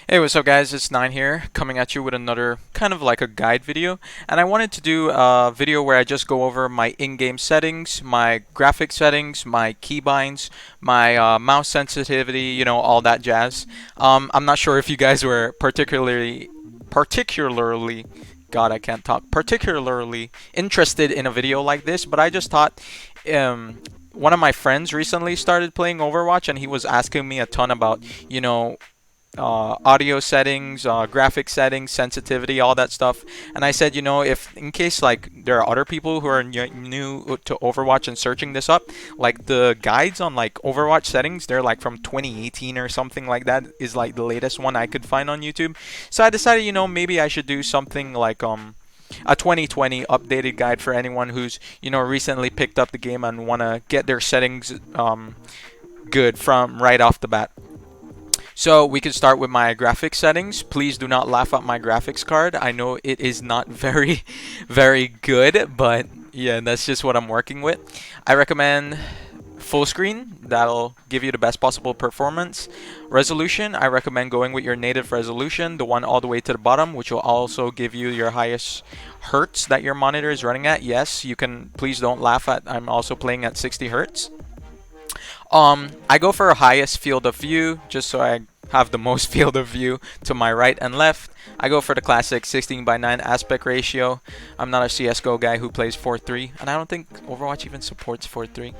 Hey, what's up guys? It's Nine here, coming at you with another kind of like a guide video. And I wanted to do a video where I just go over my in-game settings, my graphic settings, my keybinds, my mouse sensitivity, all that jazz. I'm not sure if you guys were particularly, God, I can't talk, particularly interested in a video like this, but I just thought, one of my friends recently started playing Overwatch and he was asking me a ton about, audio settings, graphic settings, sensitivity, all that stuff. And I said, if in case like there are other people who are new to Overwatch and searching this up, like the guides on like Overwatch settings, they're like from 2018 or something like that is like the latest one I could find on YouTube. So I decided, maybe I should do something like a 2020 updated guide for anyone who's recently picked up the game and want to get their settings good from right off the bat. So we can start with my graphics settings. Please do not laugh at my graphics card. I know it is not very, very good, but yeah, that's just what I'm working with. I recommend full screen. That'll give you the best possible performance. Resolution, I recommend going with your native resolution, the one all the way to the bottom, which will also give you your highest hertz that your monitor is running at. Yes, you can, please don't laugh at, I'm also playing at 60 hertz. I go for a highest field of view just so I have the most field of view to my right and left. I go for the classic 16:9 aspect ratio. I'm not a CSGO guy who plays 4:3, and I don't think Overwatch even supports 4:3.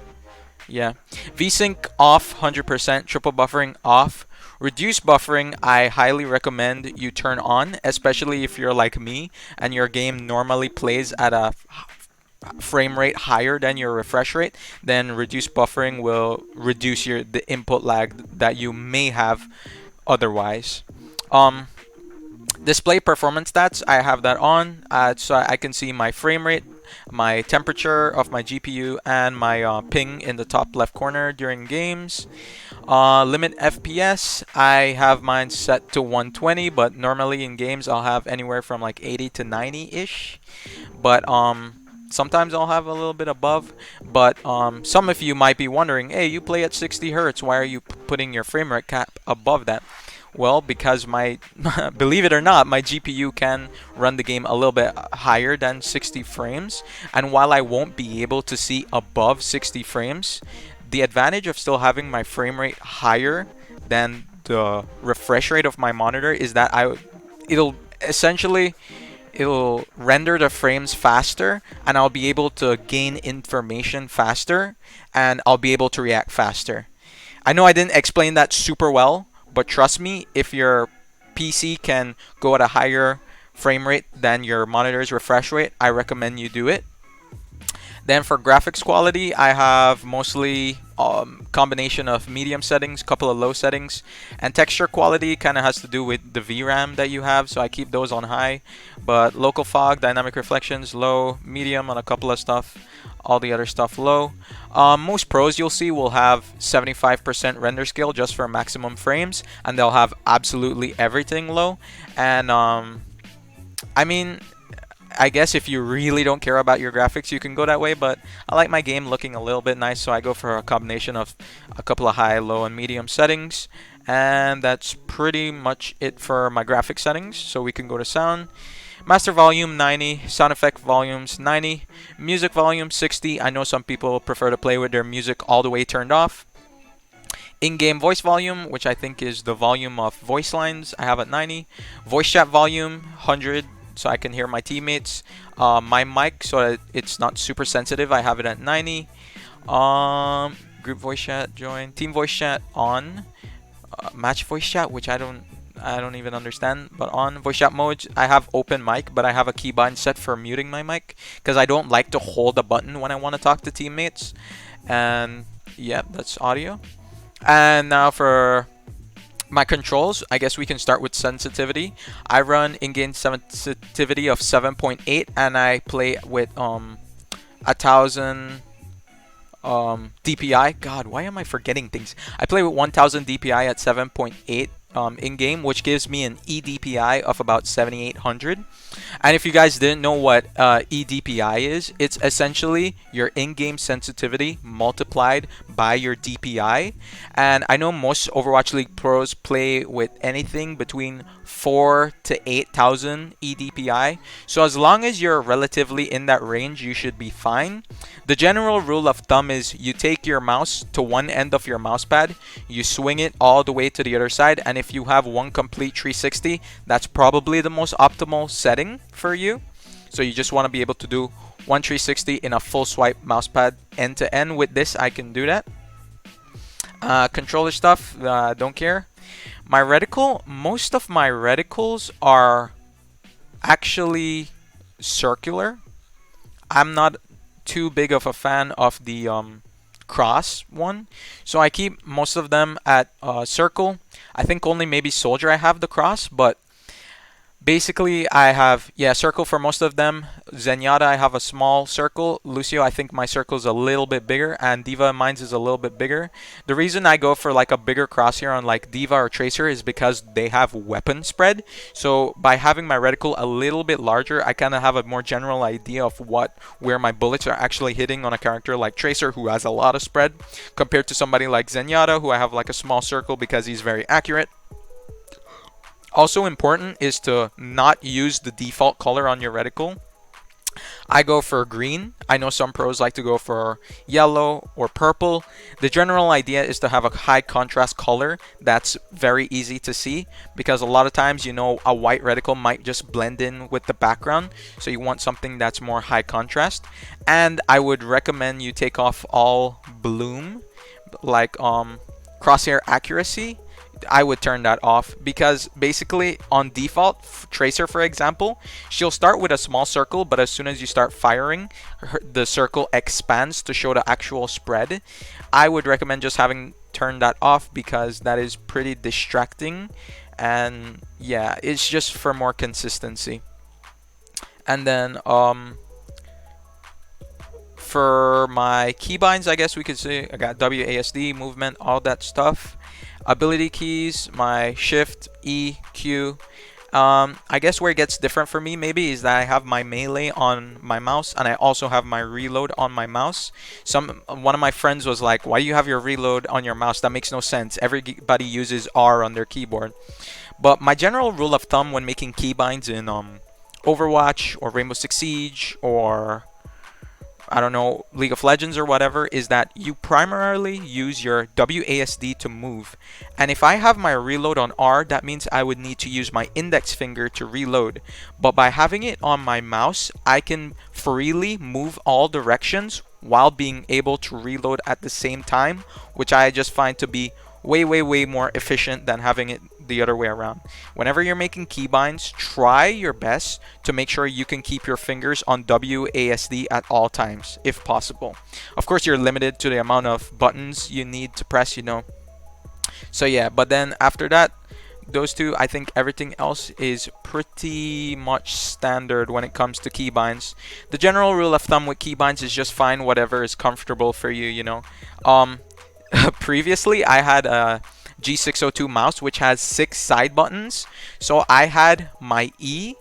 Yeah. VSync off 100%, triple buffering off. Reduce buffering, I highly recommend you turn on, especially if you're like me and your game normally plays at a frame rate higher than your refresh rate. Then reduced buffering will reduce the input lag that you may have otherwise. Um, Display performance stats, I have that on, so I can see my frame rate, my temperature of my GPU, and my ping in the top left corner during games. Limit FPS, I have mine set to 120, but normally in games I'll have anywhere from like 80 to 90-ish. But sometimes I'll have a little bit above. But some of you might be wondering, hey, you play at 60 hertz, why are you putting your frame rate cap above that? Well, because my, believe it or not, my GPU can run the game a little bit higher than 60 frames. And while I won't be able to see above 60 frames, the advantage of still having my frame rate higher than the refresh rate of my monitor is that it'll essentially it'll render the frames faster, and I'll be able to gain information faster, and I'll be able to react faster. I know I didn't explain that super well, but trust me, if your PC can go at a higher frame rate than your monitor's refresh rate, I recommend you do it. Then for graphics quality, I have mostly combination of medium settings, couple of low settings, and texture quality kind of has to do with the VRAM that you have, so I keep those on high. But local fog, dynamic reflections, low, medium on a couple of stuff, all the other stuff low. Most pros you'll see will have 75% render scale just for maximum frames, and they'll have absolutely everything low. And I mean, I guess if you really don't care about your graphics, you can go that way, but I like my game looking a little bit nice, so I go for a combination of a couple of high, low, and medium settings. And that's pretty much it for my graphic settings. So we can go to sound. Master volume 90, sound effect volumes 90, music volume 60. I know some people prefer to play with their music all the way turned off. In-game voice volume, which I think is the volume of voice lines, I have at 90. Voice chat volume 100, so I can hear my teammates. My mic, so that it's not super sensitive, I have it at 90. Group voice chat join, team voice chat on, match voice chat, which I don't even understand, but on voice chat mode I have open mic, but I have a keybind set for muting my mic because I don't like to hold a button when I want to talk to teammates. And yeah, that's audio. And now for my controls, I guess we can start with sensitivity. I run in-game sensitivity of 7.8, and I play with 1000 DPI. God, why am I forgetting things? I play with 1000 DPI at 7.8 in game, which gives me an EDPI of about 7800. And if you guys didn't know what EDPI is, it's essentially your in-game sensitivity multiplied by your DPI. And I know most Overwatch League pros play with anything between 4 to 8,000 EDPI. So as long as you're relatively in that range, you should be fine. The general rule of thumb is you take your mouse to one end of your mouse pad, you swing it all the way to the other side, and if you have one complete 360, that's probably the most optimal setting for you. So you just want to be able to do one 360 in a full swipe mouse pad end to end. With this, I can do that. Controller stuff, don't care. My reticle, most of my reticles are actually circular. I'm not too big of a fan of the cross one, so I keep most of them at circle. I think only maybe Soldier I have the cross, but basically I have, yeah, circle for most of them. Zenyatta I have a small circle. Lucio, I think my circle is a little bit bigger, and Diva mine's is a little bit bigger. The reason I go for like a bigger crosshair on like Diva or Tracer is because they have weapon spread. So by having my reticle a little bit larger, I kind of have a more general idea of where my bullets are actually hitting on a character like Tracer, who has a lot of spread, compared to somebody like Zenyatta, who I have like a small circle because he's very accurate. Also important is to not use the default color on your reticle. I go for green. I know some pros like to go for yellow or purple. The general idea is to have a high contrast color that's very easy to see, because a lot of times, you know, a white reticle might just blend in with the background. So you want something that's more high contrast. And I would recommend you take off all bloom, like crosshair accuracy. I would turn that off, because basically on default, Tracer for example, she'll start with a small circle, but as soon as you start firing, the circle expands to show the actual spread. I would recommend just having turned that off, because that is pretty distracting, and yeah, it's just for more consistency. And then for my keybinds, I guess we could say I got WASD, movement, all that stuff. Ability keys, my shift, E, Q. I guess where it gets different for me maybe is that I have my melee on my mouse, and I also have my reload on my mouse. One of my friends was like, why do you have your reload on your mouse? That makes no sense. Everybody uses R on their keyboard. But my general rule of thumb when making keybinds in Overwatch or Rainbow Six Siege or I don't know, League of Legends or whatever, is that you primarily use your WASD to move. And if I have my reload on R, that means I would need to use my index finger to reload. But by having it on my mouse, I can freely move all directions while being able to reload at the same time, which I just find to be way more efficient than having it the other way around. Whenever you're making keybinds, try your best to make sure you can keep your fingers on WASD at all times, if possible. Of course, you're limited to the amount of buttons you need to press, you know. So yeah, but then after that, those two, I think everything else is pretty much standard when it comes to keybinds. The general rule of thumb with keybinds is just find whatever is comfortable for you, you know. Previously, I had a G602 mouse which has 6 side buttons. So I had my E,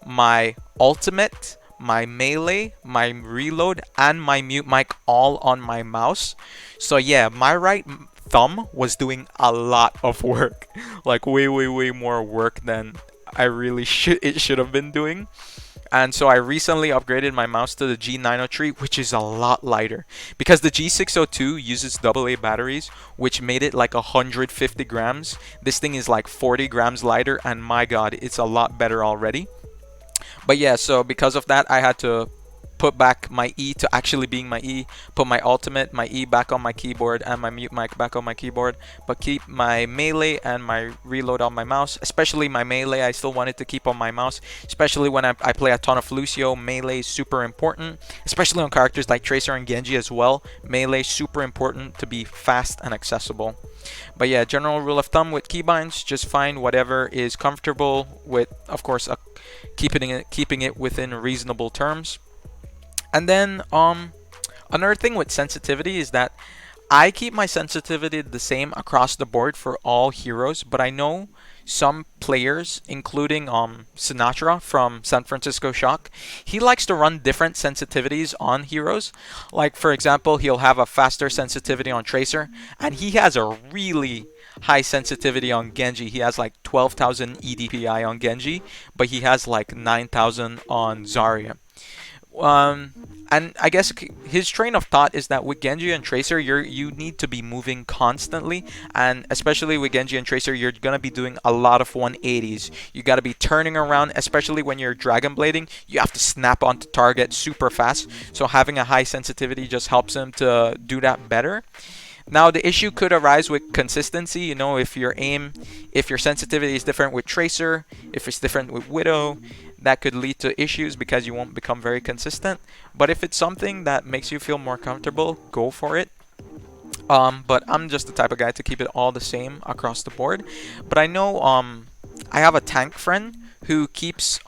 my ultimate, my melee, my reload, and my mute mic all on my mouse. So yeah, my right thumb was doing a lot of work, like way more work than I really should have been doing. And so I recently upgraded my mouse to the G903, which is a lot lighter, because the G602 uses AA batteries, which made it like 150 grams. This thing is like 40 grams lighter, and my god, it's a lot better already. But yeah, so because of that, I had to put back my E to actually being my E, put my ultimate, my E back on my keyboard, and my mute mic back on my keyboard, but keep my melee and my reload on my mouse. Especially my melee, I still wanted to keep on my mouse, especially when I play a ton of Lucio. Melee is super important, especially on characters like Tracer and Genji as well. Melee super important to be fast and accessible. But yeah, general rule of thumb with keybinds, just find whatever is comfortable with, of course, keeping it within reasonable terms. And then another thing with sensitivity is that I keep my sensitivity the same across the board for all heroes, but I know some players, including Sinatra from San Francisco Shock, he likes to run different sensitivities on heroes. Like for example, he'll have a faster sensitivity on Tracer, and he has a really high sensitivity on Genji. He has like 12,000 EDPI on Genji, but he has like 9,000 on Zarya. Um, and I guess his train of thought is that with Genji and Tracer, you need to be moving constantly, and especially with Genji and Tracer, you're gonna be doing a lot of 180s. You gotta be turning around, especially when you're Dragon Blading. You have to snap onto target super fast. So having a high sensitivity just helps him to do that better. Now the issue could arise with consistency. You know, if your sensitivity is different with Tracer, if it's different with Widow, that could lead to issues because you won't become very consistent. But if it's something that makes you feel more comfortable, go for it. But I'm just the type of guy to keep it all the same across the board. But I know I have a tank friend who keeps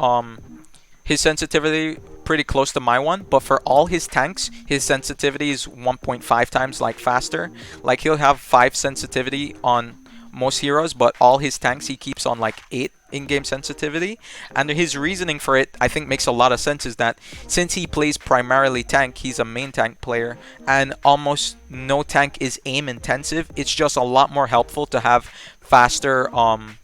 his sensitivity pretty close to my one, but for all his tanks, his sensitivity is 1.5 times like faster. Like he'll have 5 sensitivity on most heroes, but all his tanks he keeps on like 8 in-game sensitivity. And his reasoning for it, I think, makes a lot of sense, is that since he plays primarily tank, he's a main tank player, and almost no tank is aim intensive. It's just a lot more helpful to have faster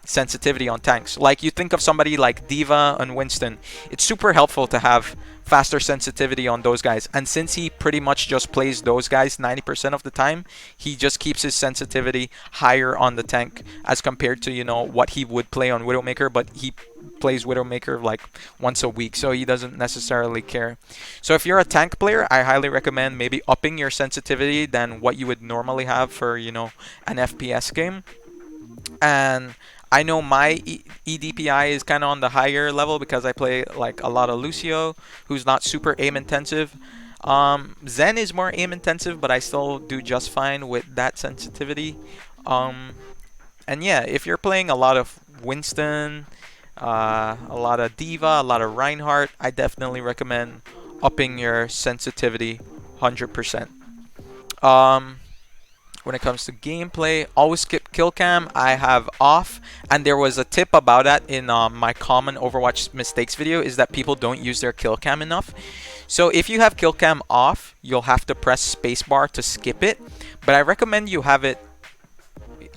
sensitivity on tanks. Like you think of somebody like Diva and Winston, it's super helpful to have faster sensitivity on those guys. And since he pretty much just plays those guys 90% of the time, he just keeps his sensitivity higher on the tank as compared to, you know, what he would play on Widowmaker, but he plays Widowmaker like once a week, so he doesn't necessarily care. So if you're a tank player, I highly recommend maybe upping your sensitivity than what you would normally have for, you know, an FPS game. And I know my EDPI is kind of on the higher level because I play like a lot of Lucio, who's not super aim intensive. Zen is more aim intensive, but I still do just fine with that sensitivity. And yeah, if you're playing a lot of Winston, a lot of Diva, a lot of Reinhardt, I definitely recommend upping your sensitivity 100%. When it comes to gameplay, always skip kill cam. I have off, and there was a tip about that in my common Overwatch mistakes video, is that people don't use their kill cam enough. So if you have kill cam off, you'll have to press spacebar to skip it, but I recommend you have it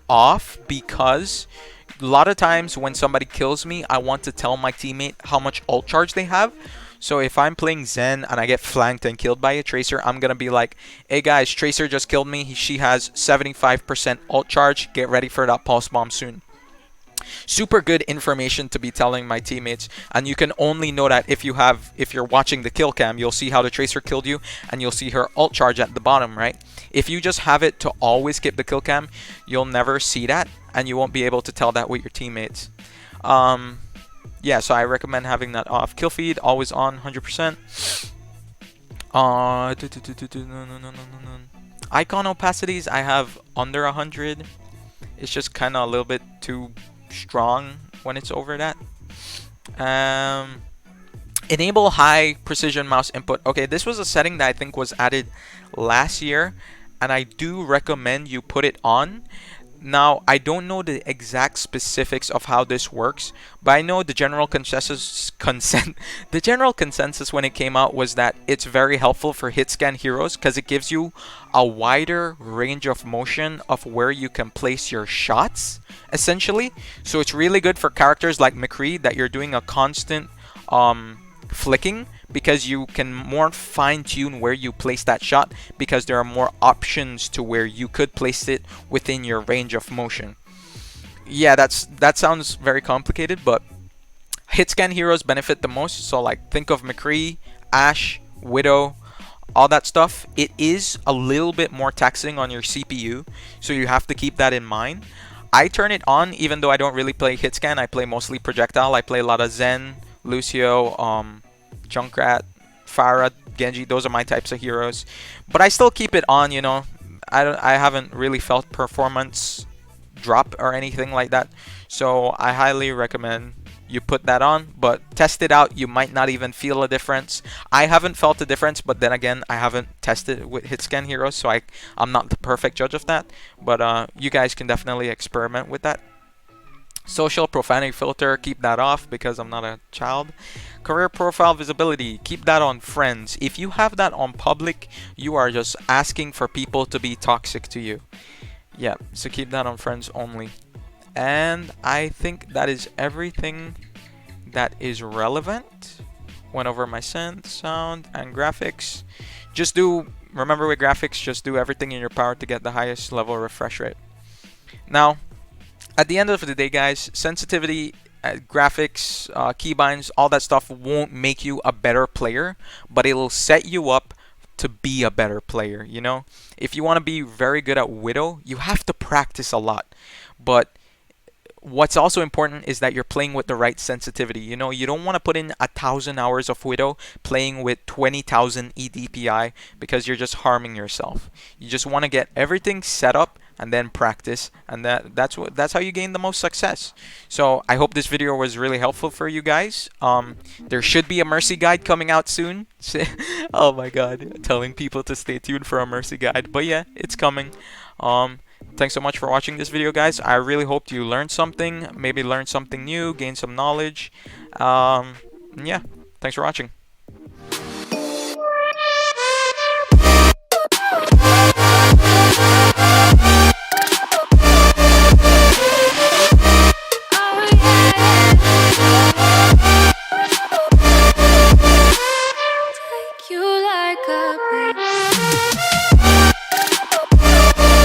off because a lot of times when somebody kills me, I want to tell my teammate how much ult charge they have. So if I'm playing Zen and I get flanked and killed by a Tracer, I'm going to be like, hey guys, Tracer just killed me. She has 75% ult charge. Get ready for that pulse bomb soon. Super good information to be telling my teammates, and you can only know that if you're watching the kill cam. You'll see how the Tracer killed you, and you'll see her ult charge at the bottom, right? If you just have it to always skip the kill cam, you'll never see that, and you won't be able to tell that with your teammates. Yeah, so I recommend having that off. Kill feed always on, 100%. Icon opacities I have under 100. It's just kind of a little bit too strong when it's over that. Enable high precision mouse input. Okay, this was a setting that I think was added last year, and I do recommend you put it on. Now, I don't know the exact specifics of how this works, but I know the general consensus when it came out was that it's very helpful for hit scan heroes because it gives you a wider range of motion of where you can place your shots, essentially. So it's really good for characters like McCree that you're doing a constant flicking, because you can more fine-tune where you place that shot, because there are more options to where you could place it within your range of motion. Yeah, that sounds very complicated, but hit scan heroes benefit the most. So like think of McCree, Ashe, Widow, all that stuff. It is a little bit more taxing on your CPU, so you have to keep that in mind. I turn it on even though I don't really play hit scan. I play mostly projectile. I play a lot of Zen, Lucio, Junkrat, Pharah, Genji. Those are my types of heroes, but I still keep it on. You know, I haven't really felt performance drop or anything like that, so I highly recommend you put that on, but test it out. You might not even feel a difference. I haven't felt a difference, but then again, I haven't tested it with HitScan Heroes, so I'm not the perfect judge of that. But you guys can definitely experiment with that. Social profanity filter, keep that off because I'm not a child. Career profile visibility, keep that on friends. If you have that on public, you are just asking for people to be toxic to you. Yeah, so keep that on friends only. And I think that is everything that is relevant. Went over my synth, sound, and graphics. Remember with graphics, just do everything in your power to get the highest level refresh rate. Now, at the end of the day, guys, sensitivity, graphics, keybinds, all that stuff won't make you a better player, but it'll set you up to be a better player, you know? If you want to be very good at Widow, you have to practice a lot. But what's also important is that you're playing with the right sensitivity. You know, you don't want to put in 1,000 hours of Widow playing with 20,000 EDPI because you're just harming yourself. You just want to get everything set up and then practice, and that's how you gain the most success. So I hope this video was really helpful for you guys. There should be a Mercy guide coming out soon. Oh my god, telling people to stay tuned for a Mercy guide, but yeah, it's coming. Thanks so much for watching this video, guys. I really hope you learned something, maybe learned something new, gained some knowledge. Yeah, thanks for watching.